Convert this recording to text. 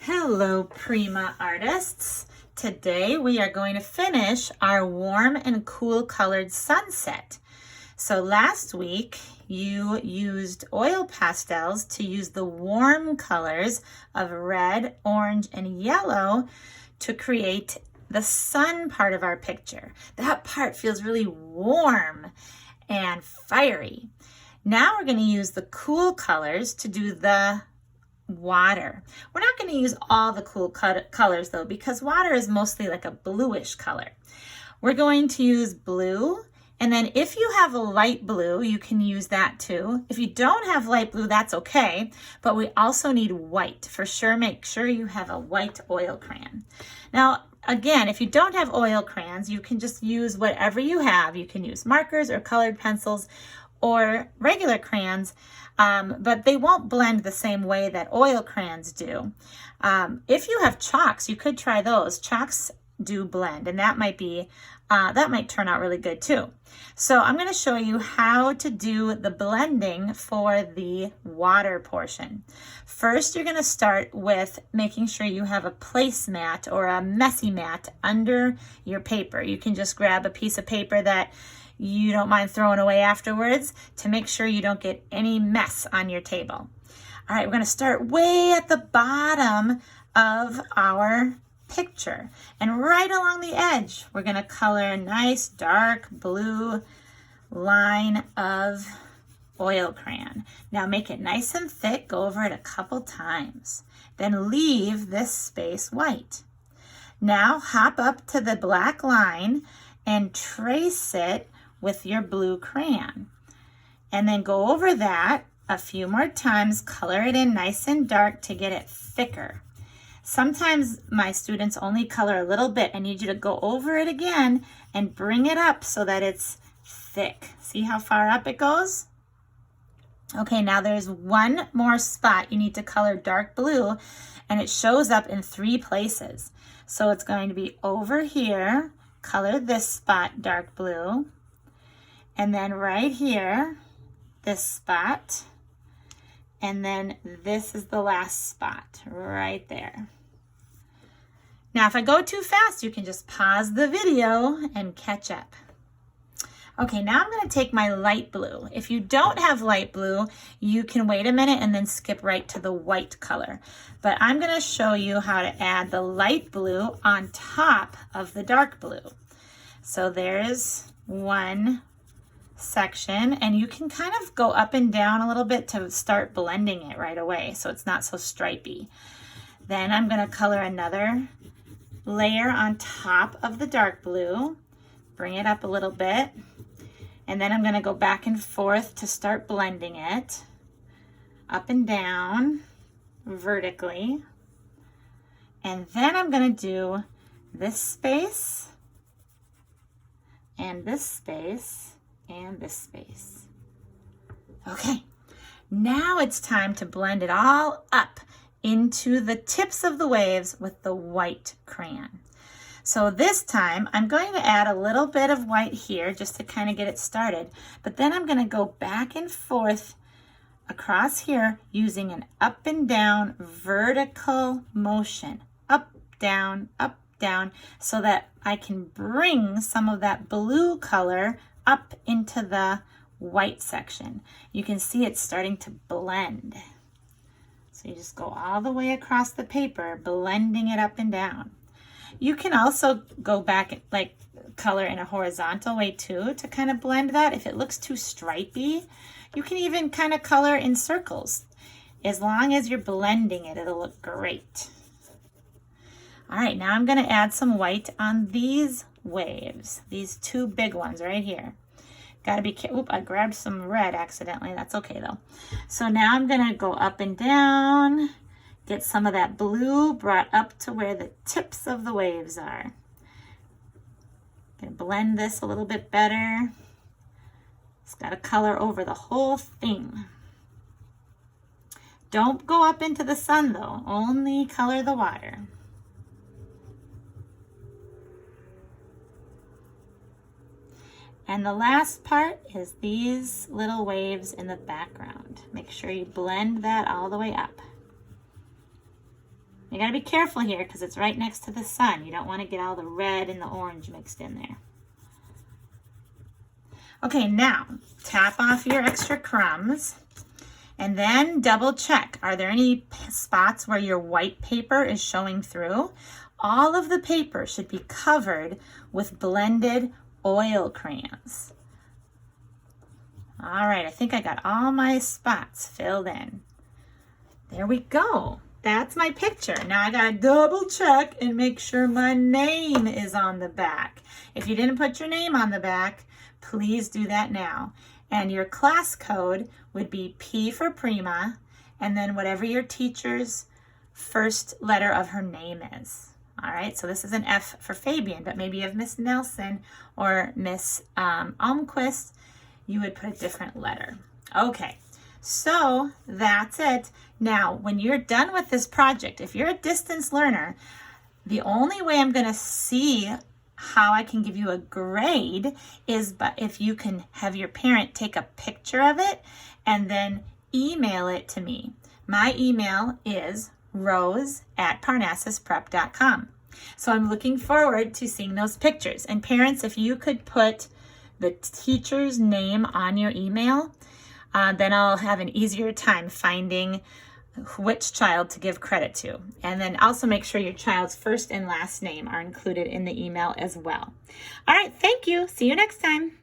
Hello, Prima artists. Today we are going to finish our warm and cool colored sunset. So last week you used oil pastels to use the warm colors of red, orange, and yellow to create the sun part of our picture. That part feels really warm and fiery. Now we're going to use the cool colors to do the water. We're not going to use all the cool colors though, because water is mostly like a bluish color. We're going to use blue, and then if you have a light blue, you can use that too. If you don't have light blue, that's okay, but we also need white. For sure, make sure you have a white oil crayon. Now, again, if you don't have oil crayons, you can just use whatever you have. You can use markers or colored pencils or regular crayons, but they won't blend the same way that oil crayons do. If you have chalks, you could try those. Chalks do blend, and that might turn out really good too. So I'm going to show you how to do the blending for the water portion. First, you're going to start with making sure you have a placemat or a messy mat under your paper. You can just grab a piece of paper that you don't mind throwing away afterwards to make sure you don't get any mess on your table. All right, we're going to start way at the bottom of our picture, and right along the edge we're going to color a nice dark blue line of oil crayon. Now make it nice and thick, go over it a couple times, then leave this space white. Now hop up to the black line and trace it with your blue crayon, and then go over that a few more times, color it in nice and dark to get it thicker. Sometimes my students only color a little bit. I need you to go over it again and bring it up so that it's thick. See how far up it goes? Okay, now there's one more spot you need to color dark blue, and it shows up in 3 places. So it's going to be over here, color this spot dark blue, and then right here, this spot, and then this is the last spot right there. Now, if I go too fast, you can just pause the video and catch up. Okay, now I'm going to take my light blue. If you don't have light blue, you can wait a minute and then skip right to the white color. But I'm going to show you how to add the light blue on top of the dark blue. So there's one section, and you can kind of go up and down a little bit to start blending it right away so it's not so stripy. Then I'm going to color another layer on top of the dark blue, bring it up a little bit, and then I'm going to go back and forth to start blending it up and down vertically. And then I'm going to do this space and this space and this space. Okay, now it's time to blend it all up into the tips of the waves with the white crayon. So this time I'm going to add a little bit of white here just to kind of get it started, but then I'm going to go back and forth across here using an up and down vertical motion, up, down, so that I can bring some of that blue color up into the white section. You can see it's starting to blend. So you just go all the way across the paper, blending it up and down. You can also go back like color in a horizontal way too to kind of blend that. If it looks too stripy, you can even kind of color in circles. As long as you're blending it, it'll look great. All right, now I'm going to add some white on these waves, these 2 big ones right here. Got to be careful. Oop, I grabbed some red accidentally. That's okay though. So now I'm going to go up and down, get some of that blue brought up to where the tips of the waves are. Gonna blend this a little bit better. It's got to color over the whole thing. Don't go up into the sun though, only color the water. And the last part is these little waves in the background. Make sure you blend that all the way up. You gotta be careful here because it's right next to the sun. You don't want to get all the red and the orange mixed in there. Okay, now tap off your extra crumbs and then double check. Are there any spots where your white paper is showing through? All of the paper should be covered with blended oil crayons. All right, I think I got all my spots filled in. There we go. That's my picture. Now I gotta double check and make sure my name is on the back. If you didn't put your name on the back, please do that now. And your class code would be P for Prima, and then whatever your teacher's first letter of her name is. All right, so this is an F for Fabian, but maybe you have Miss Nelson or Miss Almquist, you would put a different letter. Okay, so that's it. Now, when you're done with this project, if you're a distance learner, the only way I'm going to see how I can give you a grade is if you can have your parent take a picture of it and then email it to me. My email is rose@parnassusprep.com. So I'm looking forward to seeing those pictures. And parents, if you could put the teacher's name on your email, then I'll have an easier time finding which child to give credit to. And then also make sure your child's first and last name are included in the email as well. All right, thank you. See you next time.